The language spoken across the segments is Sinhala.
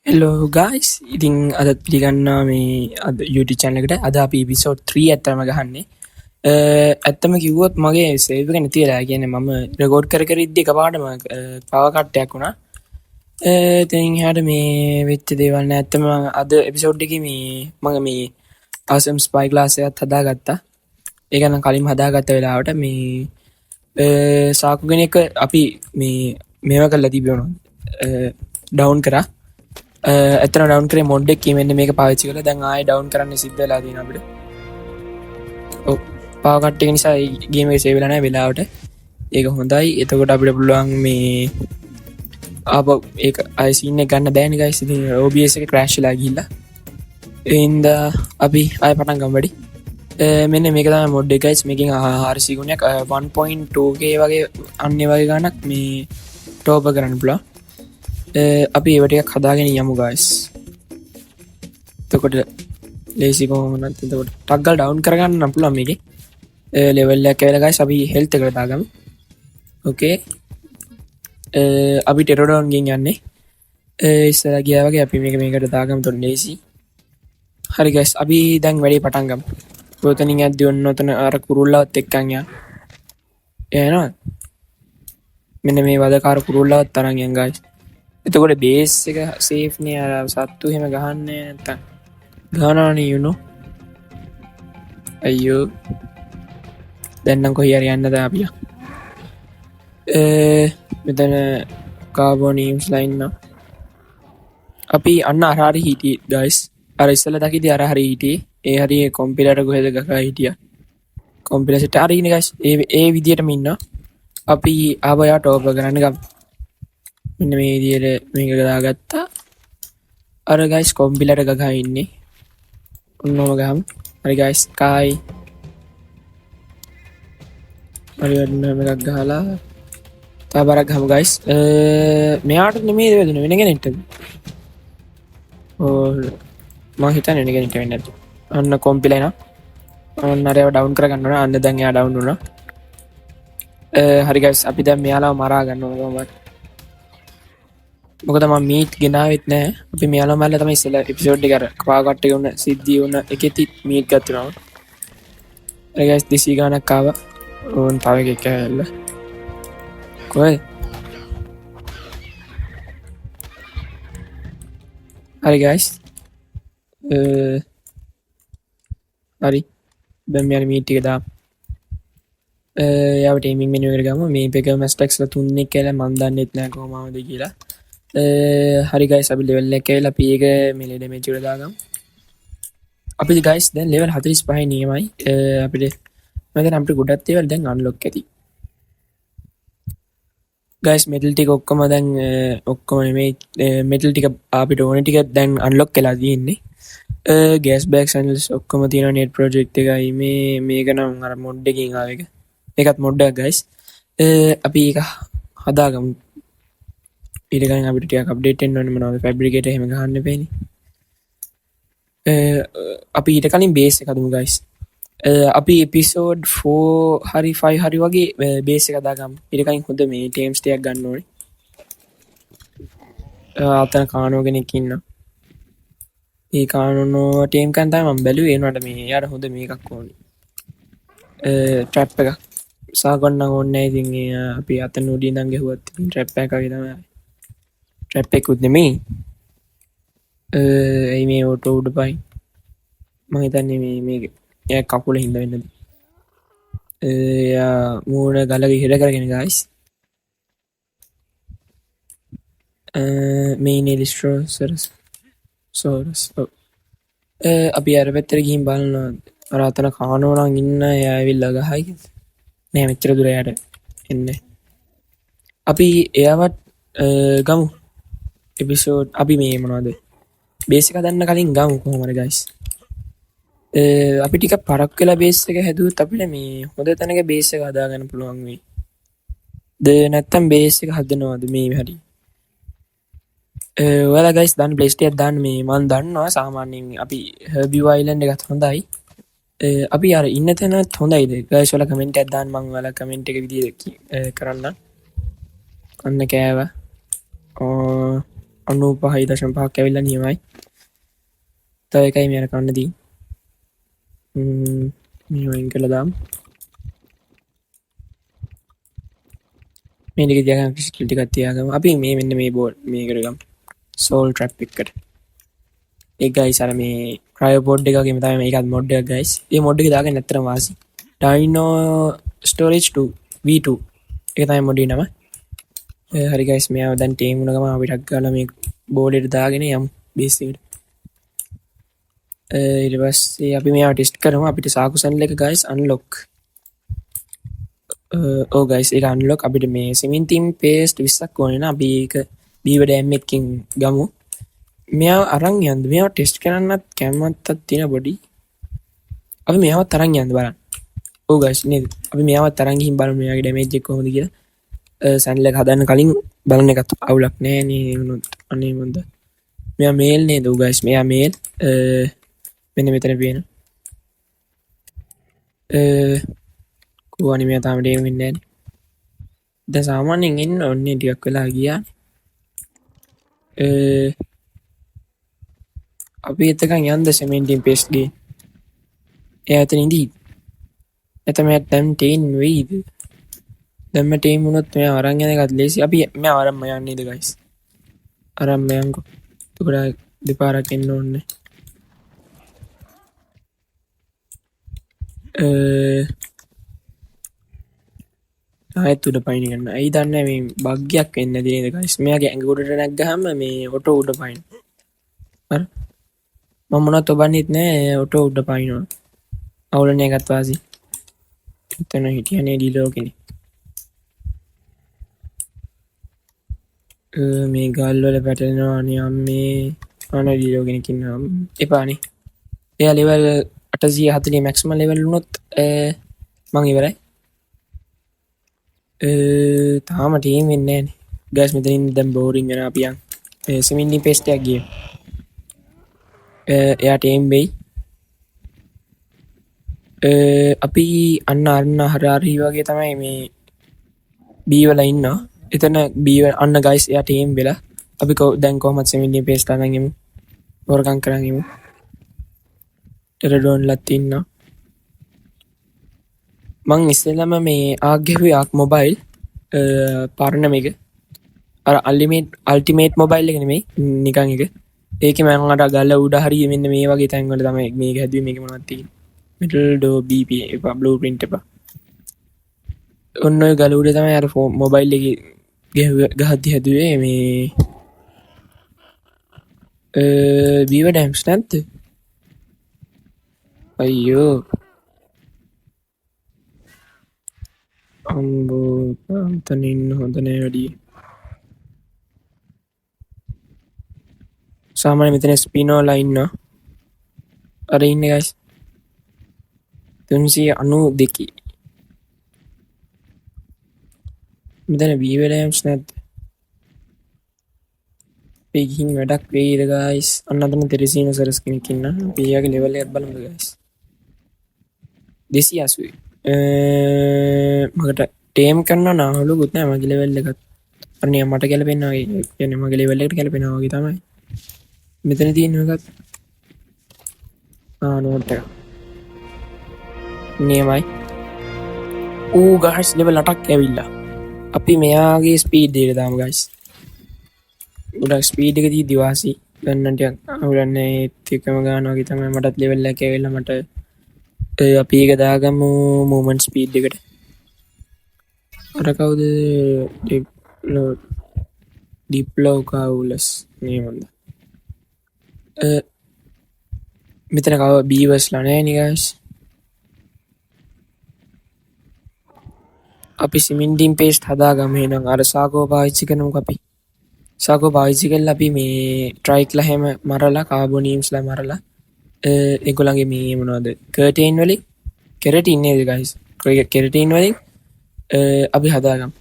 හෙලෝ ගයිස් ඉතින් අදත් පිළිගන්නා මේ අද YouTube channel එකට අද අපි episode 3 ඇත්තම ගහන්නේ ඇත්තම කිව්වොත් මගේ save එක නැතිලා කියන්නේ මම record කර ඉද්දි එකපාරටම power cut එකක් වුණා ඉතින් එහාට මේ වෙච්ච දේවල් නෑ ඇත්තම අද episode එකේ මම මේ awesome spy class එකත් හදාගත්තා ඒක නම් කලින් හදාගත්ත වෙලාවට මේ සාකු කෙනෙක් අපි මේව කරලා තිබුණා ඩවුන් කරා ඇත්තට ඩවුන් කරේ මොඩ් එකකින් මෙන්න මේක පාවිච්චි කරලා දැන් ආයෙ ඩවුන් කරන්න සිද්ධ වෙලා තියෙනවා අපිට. ඔව් පාවර් කට් එක නිසා ගේම් එක සේව් වෙලා නැහැ වෙලාවට. ඒක හොඳයි. එතකොට අපිට පුළුවන් මේ ආපහු ඒක ආයෙ සීන් එක ගන්න බෑනේ guys. ඉතින් OBS එක crash වෙලා ගිහිල්ලා. ඒ හින්දා අපි ආයෙ පටන් ගමු වැඩි. මෙන්න මේක තමයි මොඩ් එක guys. මේකෙන් RC ගුණයක් 1.2k වගේ අන්නේ වගේ ගානක් මේ ටොප් කරන්න පුළුවන්. අපි ඒවට එකක් හදාගෙන යමු guys. එතකොට ලේසි කොහොමද එතකොට ටක් ගාලා ඩවුන් කරගන්න නම් පුළුවන් මේකේ. ලෙවල් එකක් ඇවිල්ලා guys අපි හෙල්ත් එකට දාගමු. ඕකේ. අපි ටෙරඩෝන් ගෙන් යන්නේ. ඉස්සරහ ගියා වගේ අපි මේකට දාගමු තොන් ලේසි. හරි guys අපි දැන් වැඩේ පටන් ගමු. ඔතනින් යද්දි ඔන්න ඔතන අර කුරුල්ලවත් එක්කන් යන්න. එනවා. මෙන්න මේ වදකාර කුරුල්ලවත් තරන් යන් guys. එතකොට බේස් එක සේෆ් නේ අර සත්තු එහෙම ගහන්නේ නැත්තම් ගහනවනේ you know අයියෝ දැන් නම් කොහේ හරි යන්නද අපි මෙතන කාබෝනියම්ස් ලයින් නම් අපි අන්න අර හරි හිටියේ guys අර ඉස්සෙල්ලා දකිද්දි අර හරි හිටියේ ඒ හරි කම්පියුටර් කොහෙද ගහලා හිටියා කම්පියුටර් සෙට් හරි ඉන්නේ guys ඒ විදියටම ඉන්නවා අපි ආවයා ටොප් කරන්න ගමු මෙන්න මේ විදියට මේක දාගත්තා අර ගයිස් කොම්පියුටර් එක ගහා ඉන්නේ ඔන්නම ගහමු හරි ගයිස් කායි හරි ඔන්න මේක ගහලා තව බරක් ගහමු ගයිස් මෙයාට නෙමෙයි වෙන්නේ වෙන කෙනෙක්ට මම හිතන්නේ වෙන කෙනෙක්ට වෙන්නේ නැද්ද අන්න කොම්පියුටර් එනවා අන්න අරව ඩවුන් කරගන්න ඕන අන්න දැන් එයා ඩවුන් වුණා හරි ගයිස් අපි දැන් මෙයාලව මරා ගන්නවා කොහොමද මොකද මම මීට් ගෙනාවෙත් නැහැ. අපි මෙයාලා මල්ලා තමයි ඉස්සෙල්ලා එපිසෝඩ් එක අර කවා කට්ටේ වුණ සිද්ධිය වුණ එකෙති මීට් ගත්තා. හරි ගයිස් 200 ගානක් ආවා. ඕන් තව එකක් ඇවිල්ලා. කොහෙද? හරි ගයිස්. හරි. දැන් මෙයාලා මීට් එක දාමු. යාව ටීමින් මෙනු එකට ගමු. මේ පෙක මැස්ටැක්ස්ලා තුන්නේ කියලා මන් දන්නෙත් නැහැ කොහොමද කියලා. හරි ගයිස් අපි ලෙවල් එක කියලා අපි ඒක මෙලේ ඩැමේජ් වල දාගමු. අපි ගයිස් දැන් ලෙවල් 45 නියමයි. අපිට මම අපිට ගොඩක් දේවල් දැන් අන්ලොක් ඇති. ගයිස් මෙටල් ටික ඔක්කොම දැන් ඔක්කොම මේ මෙටල් ටික අපිට ඕන ටික දැන් අන්ලොක් වෙලා තියෙන්නේ. ගෑස් බෑග් චැනල්ස් ඔක්කොම තියෙනවා නෙට් ප්‍රොජෙක්ට් එකයි මේක නම් අර මොඩ් එකකින් ආව එක. ඒකත් මොඩ් එකක් ගයිස්. අපි ඒක හදාගමු. ඊට ගන්න අපිට ටිකක් අප්ඩේට් වෙන්න ඕනේ මොනවද ෆැබ්‍රිකේටර් එහෙම ගහන්න බෑනේ අපි ඊට කලින් බේස් එක හදමු guys අපි එපිසෝඩ් 4 හරි 5 හරි වගේ බේස් එක දාගමු ඊට කලින් හොඳ මේ ටීම්ස් ටිකක් ගන්න ඕනේ අතන කානෝ කෙනෙක් ඉන්නවා ඒ කානෝ ටීම් එකෙන් තමයි මම බැලුවේ ඒනට මේ යාර හොඳ මේකක් ඕනේ ට්‍රැප් එකක් සාගන්න ඕනේ ඉතින් අපි අතන උඩින් ඉඳන් ගහුවත් ට්‍රැප් එකක් වගේ තමයි ट्रैप पे कूदने में මේ ඕටෝ උඩ පයින් මම හිතන්නේ මේ යා කකුල හින්දා වෙන්නද යා මූණ ගලක ඉහෙර කරගෙන guys මේ නෙලිස්ට්‍රෝසරස් සෝරස් අපි අර පැත්තට ගිහින් බලනවා අර අතන කානෝ නම් ඉන්න එයා ඇවිල්ලා ගහයි නෑ මෙච්චර දුර යට එන්නේ අපි එයාවත් ගමු එපිසෝඩ් අපි මේ මොනවද බේස් එක හදන්න කලින් ගමු කොහොමද guys අපි ටික පරක් වෙලා බේස් එක හැදුවොත් අපිට මේ හොඳ තැනක බේස් එක හදාගන්න පුළුවන් වෙයි ද නැත්තම් බේස් එක හදනවද මේ හරි ඔයාලා guys දාන්න ප්ලේ ස්ටේට් දාන්න මේ මම දන්නවා සාමාන්‍යයෙන් අපි හර්බි අයිලන්ඩ් එකත් හොඳයි අපි අර ඉන්න තැනත් හොඳයිද guys ඔයාලා කමෙන්ට් එකක් දාන්න මම ඔයාලා කමෙන්ට් එක විදිහට කරන්න අන්න කෑවා 95.5 ඇවිල්ලා නියමයි. තව එකයි මේ අර කන්න දී. මේ වයින් කළා දාමු. මේ ටික තියාගන්න ක්‍රිස්ටල් ටිකක් තියාගමු. අපි මේ මෙන්න මේ බෝඩ් මේ කරගමු. සෝල් ට්‍රැප් එකට. ඒ ගයිස් අර මේ ක්‍රයෝ බෝඩ් එක වගේම තමයි මේකත් මොඩ් එකක් ගයිස්. මේ මොඩ් එක දාගෙන නැත්තරම වාසි. Dino storage 2 V2 ඒක තමයි මොඩ් එකේ නම. හරි ගයිස් මෙයාව දැන් ටීම් වුණ ගමන් අපිට ගාලා මේ බෝඩ් එකට දාගෙන යමු බේස් එකට. ඊට පස්සේ අපි මෙයාව ටෙස්ට් කරමු. අපිට සාකු සැනල් එක ගයිස් අන්ලොක්. ඕ ගයිස් ඒක අන්ලොක් අපිට මේ සිමෙන්තින් පේස්ට් 20ක් ඕනේ නා. අපි ඒක බීව ඩෑම් එකකින් ගමු. මෙයාව අරන් යන්න. මෙයාව ටෙස්ට් කරන්නත් කැමමත්තක් තියෙන බොඩි. අපි මෙයාවත් අරන් යන්න බලන්න. ඕ ගයිස් නේද? අපි මෙයාවත් අරන් ගිහින් බලමු මෙයාගේ ඩැමේජ් එක කොහොමද කියලා. සැනල් එක හදන්න කලින් බලන එකත් අවුලක් නෑ නේ වුණොත්. අනේ මොන්ද. මෙයා මේල් නේද? ඕ ගයිස් මෙයා මේල්. මෙන්න මෙතන පේන. කොහොනේ මෙයා තාම ඩේම් වෙන්නේ නැහැ. දැන් සාමාන්‍යයෙන් ඉන්න ඕනේ ටිකක් වෙලා ගියා. අපි එතකන් යන්න සෙමෙන්ටින් පේස්ට් ගේ. එයා එතන ඉඳී. එතම දැන් ටේන් වෙයිද? දැන් මම ටේන් වුණොත් මෙයා අරන් යන එකත් ලේසි. අපි මෙයා අරන් යන්නේ නේද ගයිස්? අරන් යන්කෝ. උඩ දෙපාරක් එන්න ඕනේ. ආයෙත් උඩ පයින් ගන්න. ඇයි දන්නේ මේ බග් එකක් වෙන්නේ නැති නේද ගයිස්? මෙයාගේ ඇඟ උඩට නැග්ගහම මේ ඔටෝ උඩ පයින්. හරි. මම මොනවත් ඔබන්නේත් නෑ ඔටෝ උඩ පයින්නවා. අවුලන්නේ එකත් වාසි. එතන හිටියනේ ඩීලෝ කෙනෙක්. මේ ගල් වල පැටලෙනවා අනේ අම්මේ. අනේ ඩීලෝ කෙනෙක් ඉන්නවා. එපානේ. එයා ලෙවල් 840 මැක්සිමම් ලෙවල් වුණොත් මං ඉවරයි. තාම ටීම් වෙන්නේ නැහැ නේ. ගයිස් මෙතනින් දැන් බෝරින් වෙනවා අපි යන්. සිමින්ඩි පේස්ට් එකක් ගියේ. එයා ටීම් වෙයි. අපි අන්න හරි වගේ තමයි මේ B වල ඉන්නවා. එතන B අන්න ගයිස් එයා ටීම් වෙලා. අපි දැන් කොහොමද සිමින්ඩි පේස්ට් අරන් යමු. වර්කම් කරන් යමු. ටෙරඩෝන්ලත් ඉන්නවා. මං ඉස්සෙල්ලාම මේ ආග්ගෙවි ආක් මොබයිල් පරණ මේක අර අල්ටිමේට් මොබයිල් එක නෙමෙයි නිකන් එක. ඒකේ මම අර ගල උඩ හරිය මෙන්න මේ වගේ තැන් වල තමයි මේක හැදුවේ. මේක මොනවද තියෙන්නේ? මිඩල් ඩෝ BP එපා බ්ලූප්‍රින්ට් එපා. ඔන්න ඔය ගල උඩ තමයි අර මොබයිල් එකේ ගහද්දි හැදුවේ මේ බීව ඩැම්ස් නැද්ද? අයියෝ අම්බෝ අතන ඉන්න හොඳ නෑ වැඩි. සාමාන්‍ය මෙතන ස්පිනෝලා ඉන්නවා. අර ඉන්නේ ගයිස් 392. මෙතන බීව ඩැම්ස් නැද්ද? අපි ගිහින් වැඩක් වෙයිද ගයිස්? අන්න අතන ටෙරිසිනෝසරස් කෙනෙක් ඉන්නවා. අපි යාගේ ලෙවල් එකක් බලමුද ගයිස්? 280. මකට ටේම් කරනවා නාලුකුත් නෑ මගේ ලෙවල් එකත්. අනේ මට ගැලපෙනවා වගේ. කියන්නේ මගේ ලෙවල් එකට ගැලපෙනවා වගේ තමයි. මෙතන තියෙන එකත් නෝට් එක. නියමයි. ඌ ගයිස් ලෙවල් 8ක් ඇවිල්ලා. අපි මෙයාගේ ස්පීඩ් එක දාමු ගයිස්. ගොඩක් ස්පීඩ් එක දී දිවාසි. ගන්න ටිකක් අවුලන්නේ ඒකම ගන්නවා වගේ තමයි මටත් ලෙවල් එක ඇවිල්ලා මට අපි ඒක දාගමු මූවමන්ට් ස්පීඩ් එකට. අර කවුද ඩිප්ලෝකාවුලස් මේ මොන්ද? මෙතන කව බීවර්ස්ලා නැහැ නේ ගයිස්. අපි සිමෙන්ටින් පේස්ට් හදාගමු එහෙනම්. අර සාකෝ පාවිච්චි කරමුකෝ අපි. සාකෝ පාවිච්චි කරලා අපි මේ ට්‍රයික්ලා හැම මරලා කාබෝනියම්ස්ලා මරලා ඒගොල්ලන්ගේ මේ මොනවද කර්ටේන් වලින් කෙරටින් නේද ගයිස්? කෙරටින් වලින් අපි හදාගමු.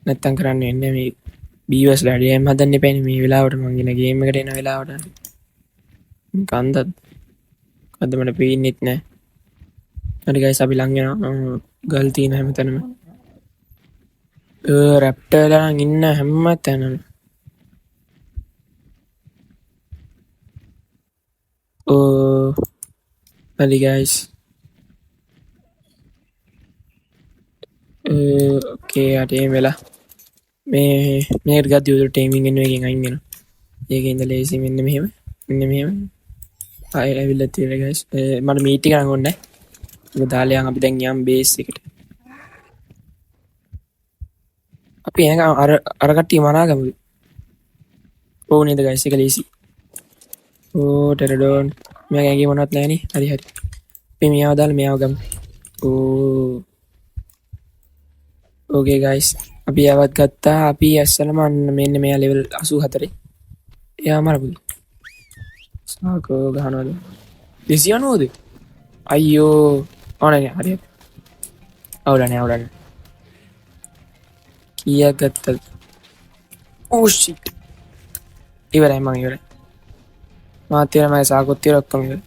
නැත්තම් කරන්න වෙන්නේ මේ බීවර්ස්ලා ඩීඑම් හදන්න එපානේ මේ වෙලාවට. මං ඉන ගේම් එකට එන වෙලාවට කන්දත් අද මට පේන්නෙත් නෑ. හරි ගයිස් අපි ලං වෙනවා. ගල් තියෙන හැමතැනම රැප්ටර්ලා නම් ඉන්න හැමතැනම. Oh, hali guys. Okay, ada yang bela. මේ ගත් යුතු ටේමින් එකෙන් අයින් වෙනවා. ඒකේ ඉඳලා ලේසි මෙන්න මෙහෙම ආයෙ ඇවිල්ලා තියෙනවා guys. මට මීට් එක ගන්න ඕනේ. ඒක දාලා යන් අපි දැන් යම් බේස් එකට. අපි එහෙනම් අර කට්ටිය මනාගමුද? ඕ නේද guys එක ලේසි. ඕ ටෙරඩෝන් මෙයාගේ ඇඟේ මොනවත් නැහැ නේ. හරි. අපි මෙයාව දාලා මෙයාව ගමු. ඕ ඕකේ guys. අපි යවත් ගත්තා. අපි ඇස්සලම මෙන්න මෙයා ලෙවල් 84. එයා මරපුද? සාකෝ ගහනවද? 290ද? අයියෝ. ඕනේ හරි. අවුලන්නේ. කීයක් ගත්තද? ඕ shit. ඉවරයි මම ඉවරයි. මාත් තියෙනවා සාකොත් තියෙනවා ඔක්කොම ඉවරයි.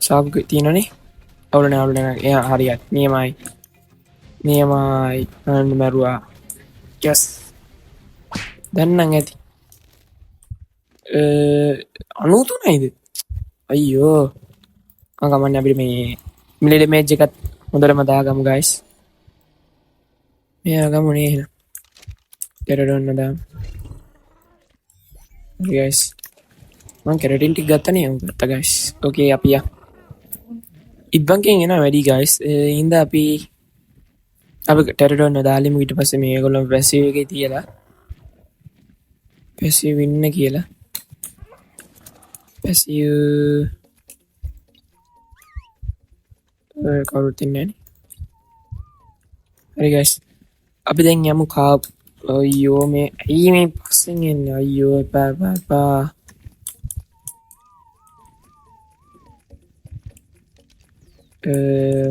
සාකෝ තියෙනනේ. අවුලන්නේ. එයා හරියට. නියමයි අන්න මරුවා. yes දැන් නම් ඇති 93යිද අයියෝ අගමන්නේ අපිට මේ මිලි ඩැමේජ් එකත් හොඳටම දාගමු guys මෙයා ගමුනේ එහෙනම් කෙරඩොන්න දාමු guys මම කෙරටින් ටික ගත්තනේ ගත්තා guys okay අපි ඉබ්බන්ගෙන් එනවා වැඩි guys ඉඳ අපි ටෙරඩොන්න දාලිමු ඊට පස්සේ මේගොල්ලෝ පැසිව් එකේ තියලා පැසිව් ඉන්න කියලා පැසිව් කවුරුත් ඉන්නේ නැහැ හරි guys අපි දැන් යමු අයියෝ මේ ඇයි මේ පස්සෙන් එන්නේ අයියෝ එපා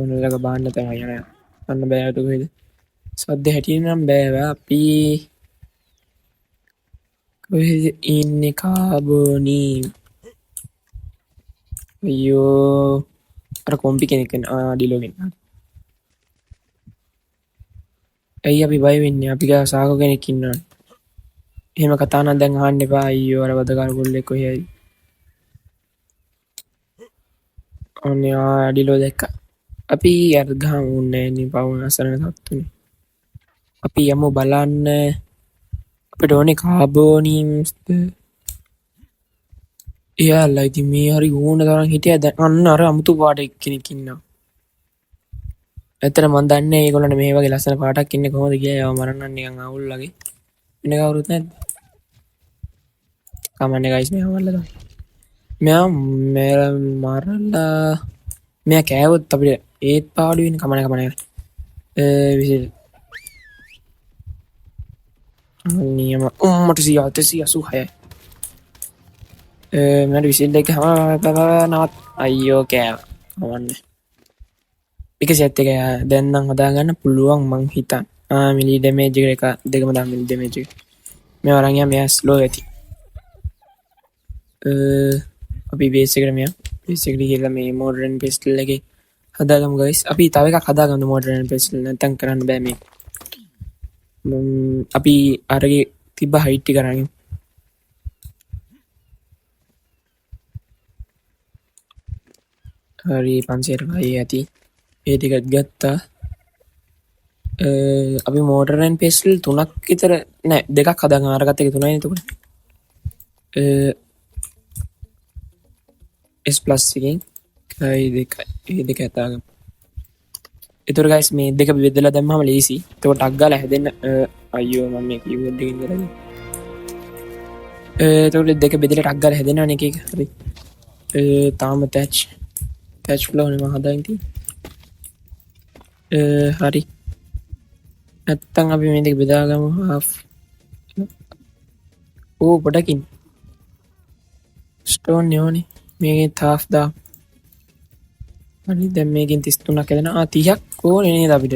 උනලක බාන්න තමයි යන්නේ අන්න බෑට කොහෙද සද්ද හැටියෙන් නම් බෑවා අපි කොහෙද ඉන්නේ කාබෝනි අයියෝ අර කොම්පි කෙනෙක් ඩිලෝගෙන් ඇයි අපි බය වෙන්නේ අපි ගා සාකෝ කෙනෙක් ඉන්නවා එහෙම කතා නම් දැන් අහන්න එපා අයියෝ අර වදකාර ගොල්ලෙක් කොහේ අනේ ඩිලෝ දැක්කා අපි අර ගහමුන්නේ නේ පවුන අසරණ තත්තුනේ අපි යමු බලන්න අපිට ඕනේ කාබෝනිම්ස්ද එයාලා ඉතින් මේ හරි ඕන තරම් හිටියා දැන් අන්න අර අමුතු පාට එක්කෙනෙක් ඉන්නවා ඇත්තට මම දන්නේ ඒගොල්ලන්ට මේ වගේ ලස්සන පාටක් ඉන්නේ කොහොමද කියලා ඒව මරන්න නිකන් අවුල් වගේ වෙන කවුරුත් නැද්ද කමන්නේ ගයිස් මේ අවුල්ලා මෙයා මරලා මෙයා කෑවොත් අපිට ඒත් පාඩු වෙන කමන්නේ විසිල් නියම මට 186යි මට විසිල් එක නවත් අයියෝ කෑව කමන්නේ එක සෙට් එක දැන් නම් හදාගන්න පුළුවන් මං හිතන් මිලි ඩැමේජ් එක දෙකම දාන්න මිලි ඩැමේජ් එක මේ වරන් යා මෙයා ස්ලෝ ඇති අපි බේස් එකට මෙයා බේස් එකට ගිහලා මේ මොඩර්න් පිස්ටල් එකේ හදාගමු guys අපි තව එකක් හදාගමු මොඩර්න් පිස්ටල් නැත්තම් කරන්න බෑ මේ අපි අරගේ තිබ්බ හයිට් එක කරගෙන හරි 500යි ඇති ඒ ටිකත් ගත්තා අපි මොඩර්න් පිස්ටල් 3ක් විතර නෑ දෙකක් හදාගන්න අරගත්ත එක 3යි එතකොට S plus එකෙන් කයි දෙක හදාගමු ඒතර guys මේ දෙක බෙදලා දැම්මම ලේසි. එතකොට ටක් ගාලා හැදෙන්න අයියෝ මම මේ කීබෝඩ් එකකින් කරන්නේ. එතකොට දෙක බෙදලා ටක් ගාලා හැදෙනවනේ එක එක. හරි. තාම ටච් ෆ්ලෝ නේ මම හදාගෙන තියෙන්නේ. හරි. නැත්තම් අපි මේ දෙක බෙදාගමු half. ඕ පොඩකින්. ස්ටෝන් නේ මේකේ half දා. හරි දැන් මේකෙන් 33ක් හැදෙනවා 30ක් ඕනේ නේද අපිට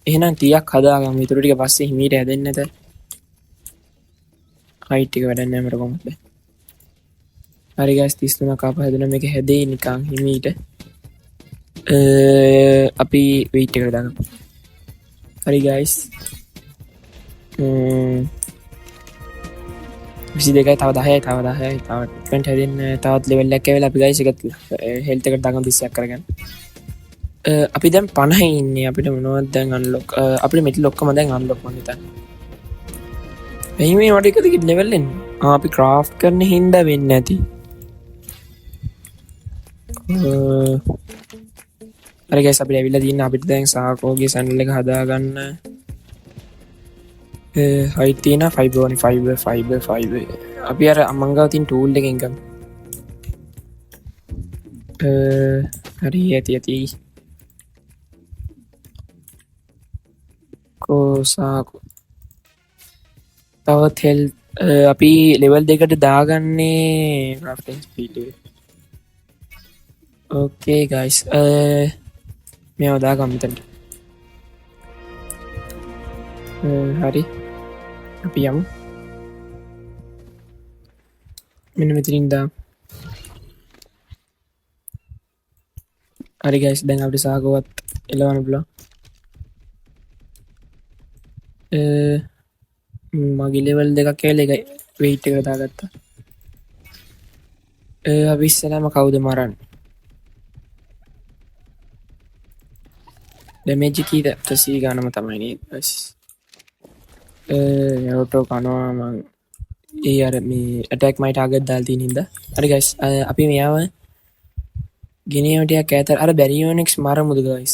එහෙනම් 30ක් හදාගමු ඊටු ටික පස්සේ හිමීට හැදෙන්නේ නැත හයිට් එක වැඩක් නැහැ මට කොහොමද හරි guys 33ක් ආපහු හැදෙනවා මේක හැදෙයි නිකන් හිමීට අපි weight එකට දාගමු හරි guys 22යි තව 10යි තව 10යි තව ට්වෙන්ට් හැදෙන්න තවත් ලෙවල් එකක් ඇවිල්ලා අපි ගයිස් එකත් හෙල්ත් එකට දාගමු 30ක් කරගන්න. අපි දැන් 50 ඉන්නේ අපිට මොනවද දැන් අන්ලොක් අපිට මෙතන ඔක්කොම දැන් අන්ලොක් මම හිතන්නේ. එයි මේ මට එකද කිත් ලෙවල් එන්නේ. අපි ක්‍රාෆ්ට් කරන හින්දා වෙන්නේ නැති. හරි ගයිස් අපිට ඇවිල්ලා තියෙන අපිට දැන් සාකෝගේ channel එක හදාගන්න හයිට් තියෙන 5 අපි අර මං ගාව තියෙන ටූල් එකෙන් ගමු. හරි ඇති කෝසාකෝ තවත් හෙල් අපි ලෙවල් දෙකට දාගන්නේ ක්‍රාෆ්ටිං ස්පීඩ් එක. ඕකේ ගයිස් මේව දාගමු මෙතනට. හරි අපි යමු මෙන්න මෙතනින් දාමු. හරි ගයිස් දැන් අපිට සාකෝවත් එලවන්න පුළුවන්. මගේ ලෙවල් දෙකක් කියලා එක වෙයිට් එක දාගත්තා. අපි ඉස්සෙල්ලාම කවුද මරන්නේ? ඩැමේජ් කීයද? 100 ගානම තමයි නේද? බස්. යෝටෝ කනවා මං ඒ අර මේ ඇටැක් මයි ටාගට් දාලා තියෙන හින්දා. හරි ගයිස් අපි මෙයාව ගෙනියම ටිකක් ඈත අර බැරියෝනික්ස් මරමුද ගයිස්?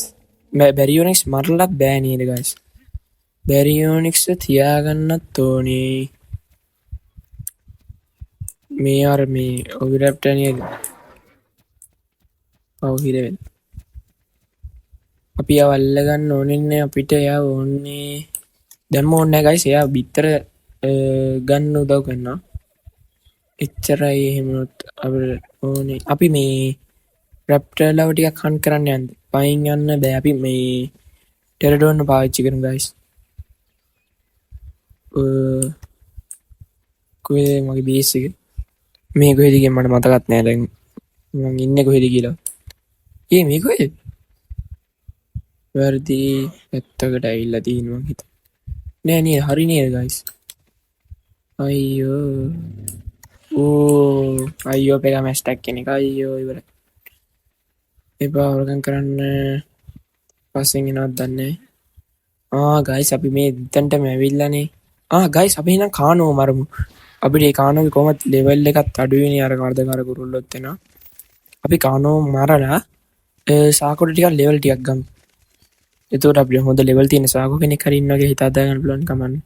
බැරියෝනික්ස් මරලත් බෑ නේද ගයිස්? බැරියෝනික්ස් තියාගන්නත් ඕනේ. මේ අර මේ ඔවිරැප්ටර් නේද? ඔව් හිරෙන්න. අපි ආව අල්ල ගන්න ඕනේ අපිට එයා ඕනේ. දැන්ම ඕනේ නැහැ ගයිස්. එයා බිත්තර ගන්න උදව් කරනවා. එච්චරයි එහෙමනොත් අපිට ඕනේ. අපි මේ රැප්ටර් ලව ටිකක් හන්ට් කරන්න යන්න. පයින් යන්න බෑ. අපි මේ ටෙරඩෝන් පාවිච්චි කරමු ගයිස්. කොහෙද මගේ බේස් එක? මේ කොහෙද කියන්නේ මට මතකත් නෑ දැන්. මං ඉන්නේ කොහෙද කියලා. මේ කොහෙද? වැරදි පැත්තකට ඇවිල්ලා තියෙනවා මං හිතා. නෑ නේද හරි නේද ගයිස්? අයියෝ. අයියෝ පෙගා මැස් ටැක් කෙනෙක් අයියෝ ඉවරයි. එපා වරකම් කරන්න පස්සෙන් එනවත් දන්නේ නැහැ. ගයිස් අපි මේ එතනටම ඇවිල්ලානේ. ගයිස් අපි එහෙනම් කානෝ මරමු. අපිට ඒ කානෝගේ කොහොමද ලෙවල් එකත් අඩු වෙන්නේ අර කරදකාර කුරුල්ලොත් එනවා. අපි කානෝ මරලා සාකෝට ටිකක් ලෙවල් ටිකක් ගමු. එතකොට අපිට හොඳ ලෙවල් තියෙන සාකෝ කෙනෙක් හරි ඉන්නවගේ හිත හදාගන්න පුළුවන් කමන්නේ.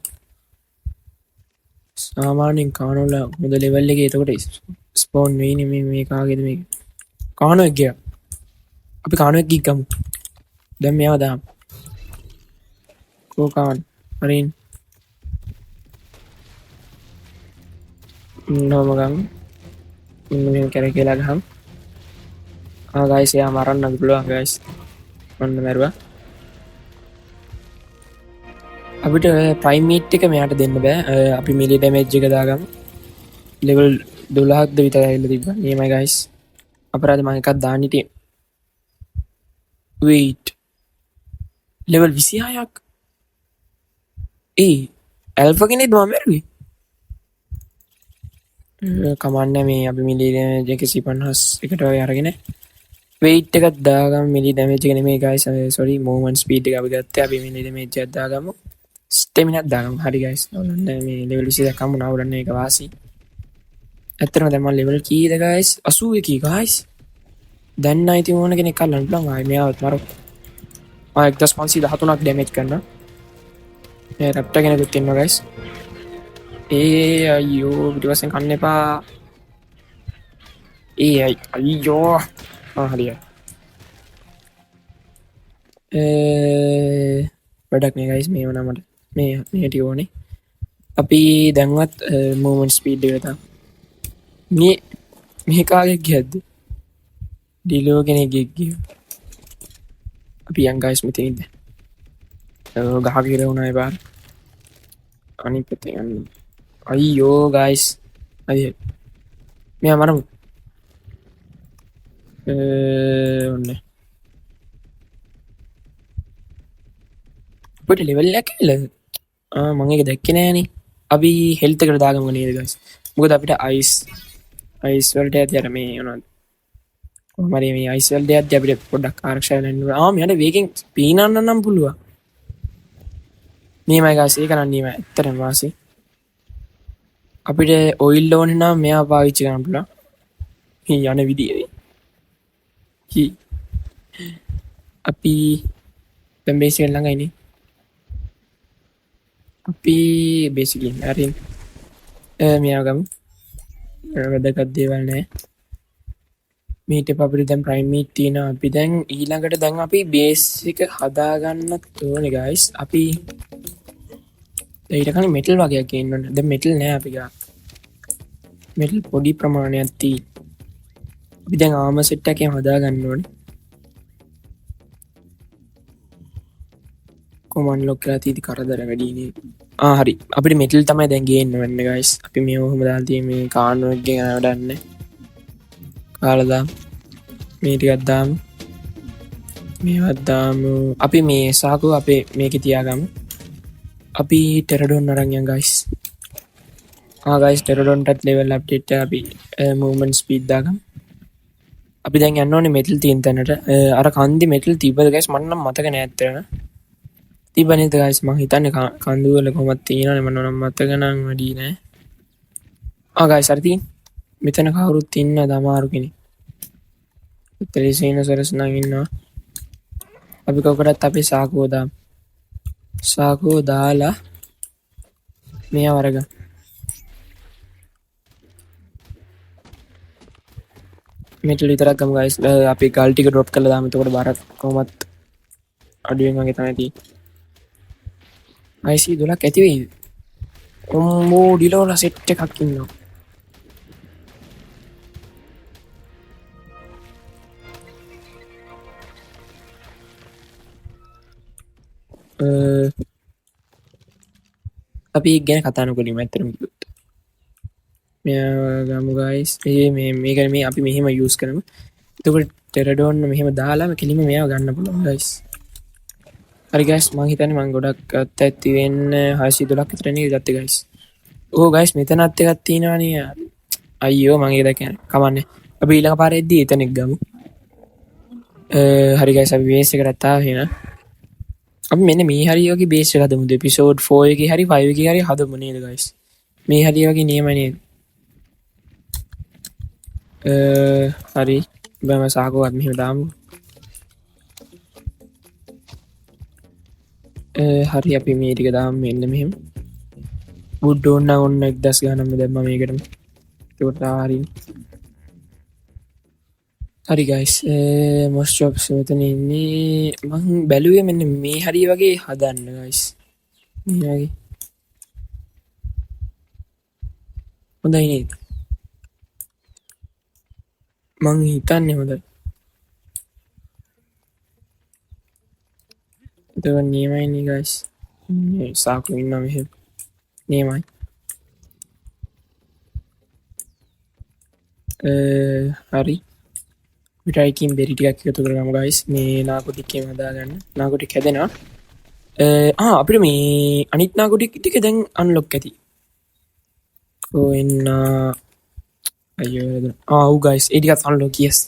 සාමාන්‍යයෙන් කානෝල හොඳ ලෙවල් එකේ එතකොට ස්පෝන් වෙන්නේ මේ කාගේද මේක? කානෝ එක ගියා. අපි කානෝ එක ගිගමු. දැන් මෙයාව දාමු. කෝකාන් හරින් නෝම ගමු. මෙන්න කරේ කියලා ගහමු. ගයිස් එයා මරන්න පුළුවන් ගයිස්. ඔන්න මරුවා. අපිට ප්‍රයිම් මීට් එක මෙයාට දෙන්න බෑ. අපි මිලි ඩැමේජ් එක දාගමු. ලෙවල් 12ක්ද විතර ඇවිල්ලා තිබ්බා. මේමයි ගයිස්. අපරාධ මම එකක් දාන්න හිටියේ. wait. ලෙවල් 26ක්. ඇල්ෆා කෙනෙක්ද මම මරුවේ? කමන්නේ මේ අපි මිලි ඩැමේජ් 150 එකට වගේ අරගෙන weight එකක් දාගමු. මිලි ඩැමේජ් එක නෙමෙයි ගයිස්. sorry movement speed එක අපි ගත්තා. අපි මිලි ඩැමේජ් එකක් දාගමු. ස්ටෙමිනක් දාගමු. හරි ගයිස්. ඔන්න මේ ලෙවල් 22 කමු නාවරන්න එක වාසි. ඇත්තටම දැන් මම ලෙවල් කීයද ගයිස්? 81 ගයිස්. දැන් නම් ඉතින් ඕන කෙනෙක් අල්ලන්න පුළුවන්. ආයි මෙයාවත් මරමු. 1513ක් ඩැමේජ් කරනවා. මේ රැප්ටර් කෙනෙකුත් ඉන්නවා ගයිස්. අයියෝ පිටිපස්සෙන් කන්න එපා. අයියෝ. හරියි. වැඩක් නෑ ගයිස් මේව නමට. මේ ටික ඕනේ. අපි දැන්වත් මූවමන්ට් ස්පීඩ් එක දාමු. මේ කාගේ ගියද්ද? ඩිලෝ කෙනෙක්ගේ ගියා. අපි යන් ගයිස් මෙතන ඉන්න. ගහ කිර වුණා ඒ පාර. අනිත් පැත්තෙන් යන්න. අයියෝ ගයිස්. අයිය. මෙයා මරමු. ඔන්න. අපිට ලෙවල් එකක් කියලා. මම ඒක දැක්කේ නෑනේ. අපි හෙල්ත් එකට දාගමු නේද ගයිස්? මොකද අපිට අයිස් වලට ඇති අර මේ මොනවද කොහොම හරි මේ අයිස් වලට ඇති අපිට පොඩ්ඩක් ආරක්ෂා වෙන්න ඕන. මෙයාට වේගෙන් පීනන්න නම් පුළුවන්. මේමයි ගාස් ඒක නම් නියම ඇත්තටම වාසි. අපිට ඔයිල් ඕනේ නම් මෙයා පාවිච්චි කරන්න පුළුවන්. යන විදියේ. අපි දැන් බේසික් ළඟයිනේ. අපි බේසිකලි හරින් මෙයා ගමු. වැදගත් දේවල් නැහැ. මීට අපිට දැන් ප්‍රයිම් මීට් තියෙනවා. අපි දැන් ඊළඟට දැන් අපි බේස් එක හදාගන්නත් ඕනේ ගයිස්. අපි ඊට කලින් මෙටල් වගේක් ගේන්න ඕනේ. දැන් මෙටල් නෑ අපි ගා. මෙටල් පොඩි ප්‍රමාණයක් තියෙයි. අපි දැන් ආර්මර් සෙට් එකක් හදාගන්න ඕනේ. කොමන් ලොක් කරලා තියෙදි කරදර වැඩිනේ. හරි. අපිට මෙටල් තමයි දැන් ගේන්න වෙන්නේ ගයිස්. අපි මේ ඔහොම දාලා තියෙන මේ කාන්වර් එක ගැන වැඩක් නැහැ. කාලා දාමු. මේ ටිකක් දාමු. මේවත් දාමු. අපි මේ සාකෝ අපේ මේකේ තියාගමු. අපි ටෙරඩොන් අරන් යන් ගයිස්. ගයිස් ටෙරඩොන්ටත් ලෙවල් අප්ඩේට් අපි මූව්මන්ට් ස්පීඩ් දාගමු. අපි දැන් යන්න ඕනේ මෙටල් තියෙන තැනට. අර කන්දි මෙටල් තිබ්බද ගයිස් මට නම් මතක නෑ ඇත්තටම. තිබ්බනේද ගයිස් මං හිතන්නේ කන්දු වල කොහොමද තියෙනවනේ මම නම් මතක නම් වැඩි නෑ. ගයිස් හරි තියෙන. මෙතන කවුරුත් ඉන්නද අමාරු කෙනෙක්. ටෙලිසීනොසරස් නම් ඉන්නවා. අපි කොකටත් අපි සාකෝ දාමු. සාකෝ දාලා මෙයා වරග. මෙටල් විතරක් ගමු ගයිස්. අපි ගල් ටික ඩ්‍රොප් කරලා දාමු. එතකොට බාරක් කොහොමත් අඩුවෙන් වගේ තමයි තියෙන්නේ. IC 12ක් ඇති වෙයිද? ඔම්බෝ ඩිලෝලා සෙට් එකක් ඉන්නවා. අපි ගැන කතා නොකරමු ඇත්තටම කිව්වොත්. මෙයා ගමු ගයිස්. මේක මේ අපි මෙහෙම යූස් කරමු. එතකොට ටෙරඩෝන් මෙහෙම දාලා කෙලින්ම මෙයාව ගන්න පුළුවන් ගයිස්. හරි ගයිස් මං හිතන්නේ මං ගොඩක් අත් ඇති වෙන්න 612ක් විතර නේ ගත්තේ ගයිස්. ගයිස් මෙතනත් එකක් තියෙනවනේ. අයියෝ මං ඒක දැක්කේ නැහැ. කමන්නේ. අපි ඊළඟ පාරේ එද්දි එතනෙක් ගමු. හරි ගයිස් අපි බේස් එකට ආවේ නේ. අපි මෙන්න මේ හරි වගේ බේස් එක හදමුද එපිසෝඩ් 4 එකේ හරි 5 එකේ හරි හදමු නේද ගයිස්. මේ හරි වගේ නියමයි නේද? හරි. බෑම සාකෝවත් මෙහෙම දාමු. හරි අපි මේ ටික දාමු මෙන්න මෙහෙම. වුඩ් ඕන නම් ඔන්න 1000 ගානක්ම දැම්මා මේකටම. ඒකට හරි. හරි ගයිස් මොස් ජොබ්ස් මෙතන ඉන්නේ. මං බැලුවේ මෙන්න මේ හරි වගේ හදන්න ගයිස්. මේ වගේ. හොඳයි නේද? මං හිතන්නේ හොඳයි. ඒක නියමයි නේ ගයිස්. මේ සාකෝ ඉන්නවා මෙහෙම. නියමයි. හරි. විටයිකින් බෙරි ටිකක් එකතු කරගමු ගයිස්. මේ නාකොටික් එකම හදාගන්න. නාකොටික් හැදෙනවා. අපිට මේ අනිත් නාකොටික් ටික දැන් අන්ලොක් ඇති. කොෙන්න අයියෝ ගයිස් ඒ ටිකත් අන්ලොක් yes.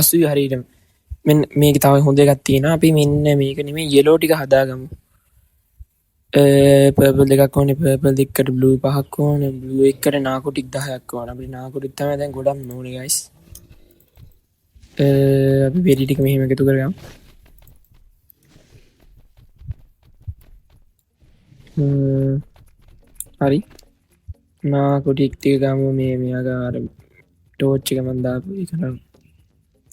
80 හරියට. මෙන්න මේක තව හොඳ එකක් තියෙනවා. අපි මෙන්න මේක නෙමෙයි yellow ටික හදාගමු. පර්පල් දෙකක් ඕනේ. පර්පල් දෙකකට බ්ලූ පහක් ඕනේ. බ්ලූ එකකට නාකොටික් 10ක් ඕනේ. අපිට නාකොටික් තමයි දැන් ගොඩක් ඕනේ ගයිස්. අපි බෙරි ටික මෙහෙම එකතු කරගමු. හරි. නාකොටික් ටික ගමු මේ මෙයාගේ අර ටෝච් එක මන් දාපු එක නම්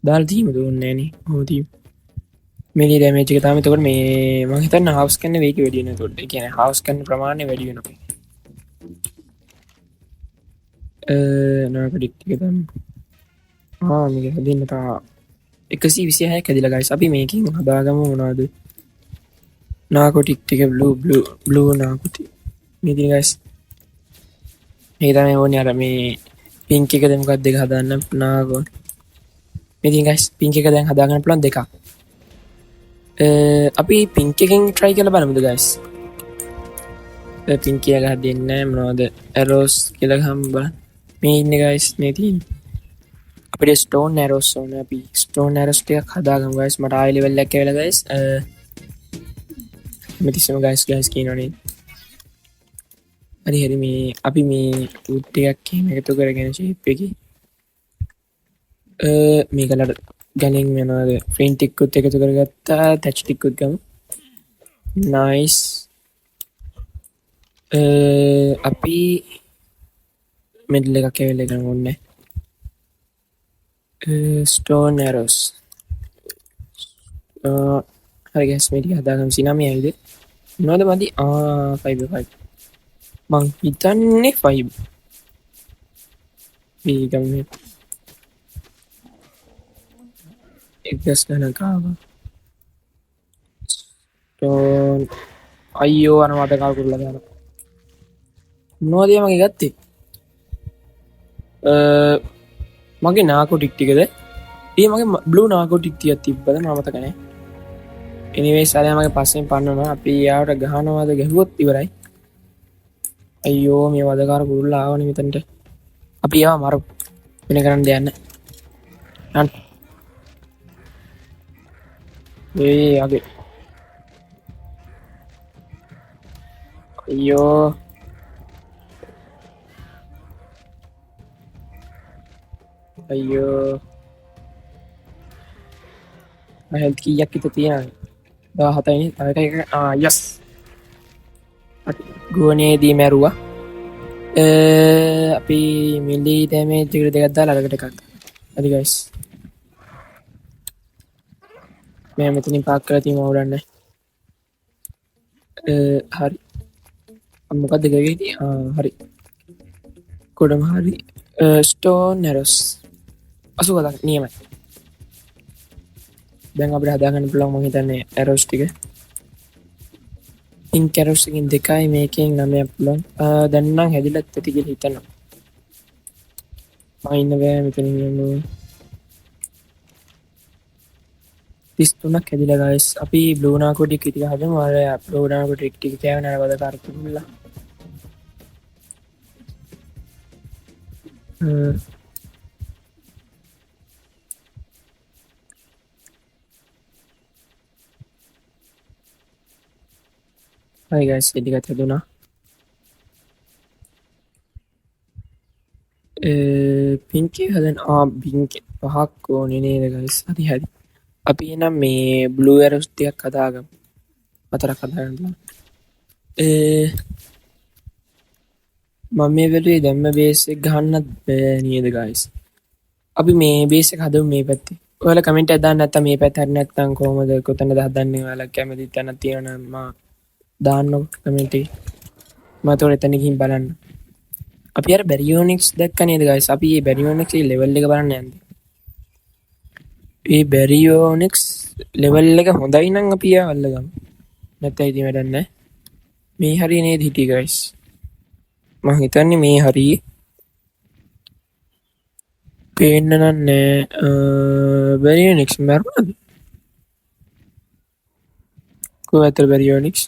දාලා තියෙමුද ඕනේ නෑනේ. ඔව් තියෙමු. මේ ඩැමේජ් එක තමයි. එතකොට මේ මම හිතන්නේ හවුස් කරන වේගය වැඩි වෙනවා. එතකොට ඒ කියන්නේ හවුස් කරන ප්‍රමාණය වැඩි වෙනවා. නාකොටික් ටික ගමු. මේක හදින්න තා 126ක් හැදිලා ගයිස්. අපි මේකෙන් හදාගමු මොනවද? නාකොටික් ටික බ්ලූ නාකොටික්. මේ දින ගයිස්. මේ තමයි ඕනේ අර මේ පින්ක් එකද මොකක්ද දෙක හදාන්න නාගෝ. මේ දින ගයිස් පින්ක් එක දැන් හදාගන්න පුළුවන් දෙකක්. අපි පින්ක් එකෙන් try කරලා බලමුද ගයිස්? පින්ක් එක හදින්නේ මොනවද? arrows කියලා ගහමු බලන්න. මේ ඉන්න ගයිස් මේ තියෙන්නේ. අපිට ස්ටෝන් ඇරෝස් ඕන. අපි ස්ටෝන් ඇරෝස් ටිකක් හදාගමු ගයිස්. මට ආයෙ ලෙවල් එකක් කියලා ගයිස්. මෙතිස්සම ගයිස් කියනවනේ. හරි මේ අපි මේ වුඩ් ටිකක් එහෙම එකතු කරගෙන ෂේප් එකේ මේකලට ගණන් වෙනවාද ෆ්ලින්ට් ටිකකුත් එකතු කරගත්තා. තැච් ටිකකුත් ගමු. නයිස්. අපි මිඩල් එකක් ඇවිල්ලා ගන්න ඕනේ. ස්ටෝන් ඇරෝස් හරි ගයිස් මේ ටික හදාගමු. සිනමයි ඇවිද මොනවද මදි 5 මං හිතන්නේ 5 මේ ගමු. එක්දස් ගණන් කාවා ස්ටෝන් අයියෝ අර මට කල් කරලා දානවා. මොනවද මගේ ගත්තේ? මගේ නාකෝටික් ටිකද? ඒ මගේ බ්ලූ නාකෝටික් ටිකක් තිබ්බද මම මතක නැහැ. එනිවේස් අර මගේ පස්සෙන් පන්නනවා. අපි යාවට ගහනවාද ගැහුවොත් ඉවරයි. අයියෝ මේ වදකාර කුරුල්ලා ආවනේ මෙතනට. අපි ඒවා මරමු. වෙන කරන්න දෙයක් නැහැ. යන්න. අගේ අයියෝ හෙල්ත් කීයක් විතර තියෙනවද? 17යි. තව එකක් යස් ගුවනේදී මැරුවා. අපි මිලි ඩැමේජ් එකට දෙකක් දාලා අරකට එකක්. හරි ගයිස් මම මෙතනින් පාක් කරලා තියෙනවා උඩන්නේ. හරි මොකක්ද ගේදී? හරි කොඩම හරි ස්ටෝන් ඇරෝස් 80 නියමයි. දැන් අපිට හදාගන්න පුළුවන් මම හිතන්නේ ඇරෝස් ටික. පින්ක් ඇරෝස් එකකින් 2යි මේකෙන් 9ක් පුළුවන්. දැන් නම් හැදිලත් ඇති කියලා හිතනවා. මම ඉන්න බෑ මෙතනින් යමු. 33ක් හැදිලා ගයිස්. අපි බ්ලූ නාකෝටික් ටික හදමු. අර බ්ලූ නාකෝටික් ටික කෑවන අර වදකාර කුරුල්ලා. හයි ගයිස් එටිකත් හැදුනා. පින්කේ හදන පින්ක් 5ක් ඕනේ නේද ගයිස්? හරි අපි එනම් මේ බ්ලූ ඇරෝස් ටිකක් හදාගමු. 4ක් හදාගන්න. මම මේ වෙලේ දැම්ම බේස් එක ගහන්නත් බෑ නේද ගයිස්? අපි මේ බේස් එක හදමු මේ පැත්තේ. ඔයාලා කමෙන්ට් එකක් දාන්න නැත්නම් මේ පැත්ත හරි නැත්නම් කොහමද කොතනද හදන්නේ? ඔයාලා කැමති තැනක් තියෙනවා නම් මා දාන්නකො කමෙන්ට් එකේ. මම තෝර එතන ගිහින් බලන්න. අපි අර බැරියෝනික්ස් දැක්ක නේද ගයිස්? අපි මේ බැරියෝනික්ස් ගේ ලෙවල් එක බලන්න යන්නේ. මේ බැරියෝනික්ස් ලෙවල් එක හොඳයි නම් අපි යාවල්ල ගමු. නැත්නම් ඉතින් වැඩක් නැහැ. මේ හරිය නේද හිටියේ ගයිස්? මම හිතන්නේ මේ හරිය. පේන්න නෑ බැරියෝනික්ස් මරුණාද? කොහේද බැරියෝනික්ස්?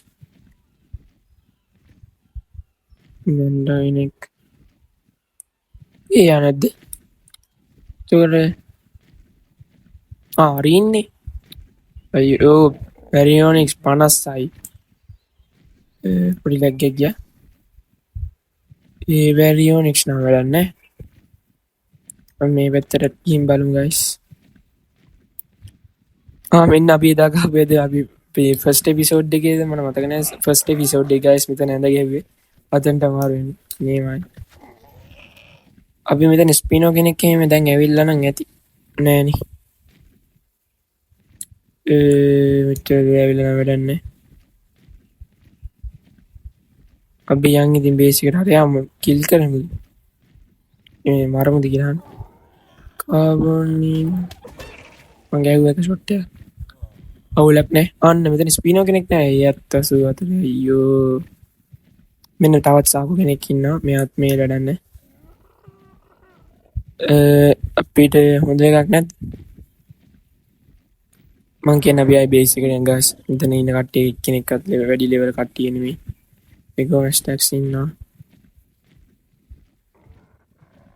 මන්ඩයිනෙක් ඒ නැද්ද? හරින්නේ. අයියෝ බැරියෝනික්ස් 50යි. පොඩි ලැග් එකක් ගියා. ඒ බැරියෝනික්ස් නම් වැඩක් නැහැ. මේ පැත්තට ගිහින් බලමු ගයිස්. මෙන්න අපි එදා ගහපේද අපි ෆස්ට් එපිසෝඩ් එකේද මම මතක නැහැ. ෆස්ට් එපිසෝඩ් එක ගයිස් මෙතන ඇඳ ගැහුවේ. අතන්ට අමාරු වෙන්නේ. මේමයි. අපි මෙතන ස්පිනෝ කෙනෙක් එහෙම දැන් ඇවිල්ලා නම් ඇති. නෑනේ. මෙච්චර ඇවිල්ලා නම් වැඩක් නැහැ. අපි යන් ඉතින් බේස් එකට හරියම කිල් කරමු. මේ මරමුද කියලා. කාබෝනි මං ගැහුවා එක ෂොට් එක. අවුලක් නැහැ. අන්න මෙතන ස්පිනෝ කෙනෙක් නැහැ. 74 අයියෝ. මෙන්න තවත් සාකු කෙනෙක් ඉන්නවා. මෙයාත් මේ වැඩන්නේ. අපිට හොඳ එකක් නැත්. මං කියන අපි ආයි බේස් එකට යන් ගාස්. මෙතන ඉන්න කට්ටිය කෙනෙක්වත් වැඩි ලෙවල් කට්ටිය නෙමෙයි. මේකෝ ස්ටැක්ස් ඉන්නවා.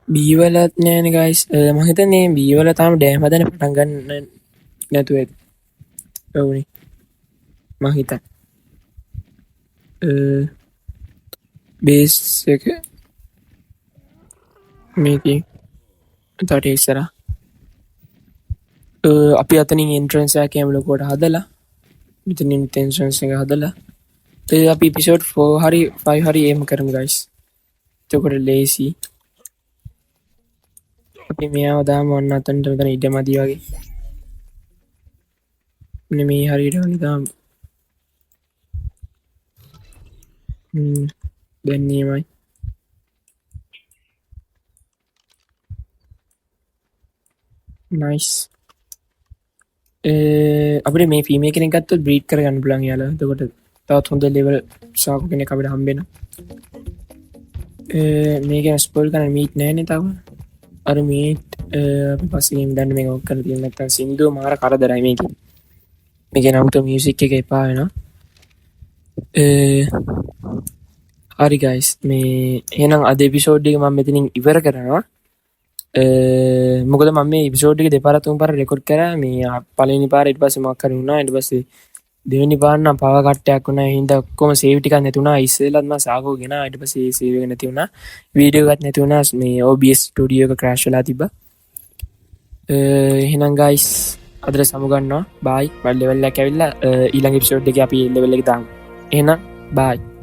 බීවලත් නෑන ගයිස් මහිතන්නේ බීවල තාම ඩෑම් හදන පටන්ගන්න නැතුව ඔවුනි මහිත බේස් එක මේක තට ඉස්සර අපි අතනින් ඉන්ට්‍රන්සෑ කෑමලකොට හදලා මෙතනින් තෙන්ශන්ස එක හදලා අපි පිසෝට් ෆෝ හරි ෆයි හරි ඒම කරම ගයිස් තකොට ලේසි අපි මෙයාව දාම ඔන්න අතන්ට මෙතන ඉඩ මදී වගේ මේ හරිට වනිතාම් දැන්නීමයි නයිස් අපට මේ ෆීම කෙනෙකත් බ්‍රීට් කරගන්න පුලන් යාල තකොට තවත් හොඳ ලෙවල් සාප කෙනෙ අපට හම්බෙන මේක ස්පොල් කන මීට් නෑන තව අර මීට් පසින් දන්න මේ ඔක්කර තියනත සිින්දුව මාර කරදරයි මේක මේක නමුත මියසික් එක එපාවෙන හරි ගයිස් මේ එනම් අද පිසෝඩ්ඩික මම මෙතිනින් ඉවර කරනවා මොකද ම පිසෝඩ්ි දෙපරතුම් පර රෙකොඩ් කර මේ පලනි පාරට පස මක්කර වුණා එට පසේ දෙවනි පාන්න පවකටයක් වුණ හිද ඔක්කොම සේවිටික නැතුුණා ඉස්සලත්ම සාකෝ ගෙන අට පසේ සේවක නැතිවුණ වීඩියෝගත් නැතිවුණ මේ ඔබස් ටඩියෝක ක්‍රශ්ලා තිබ එහෙනම් ගයිස් අදර සමුගන්නවා බයි වල්ලෙවල්ල කැවිල්ල ඊළඟ පිසෝඩ් එක අපි එල්ලවෙල්ල දාම් එනම් බයි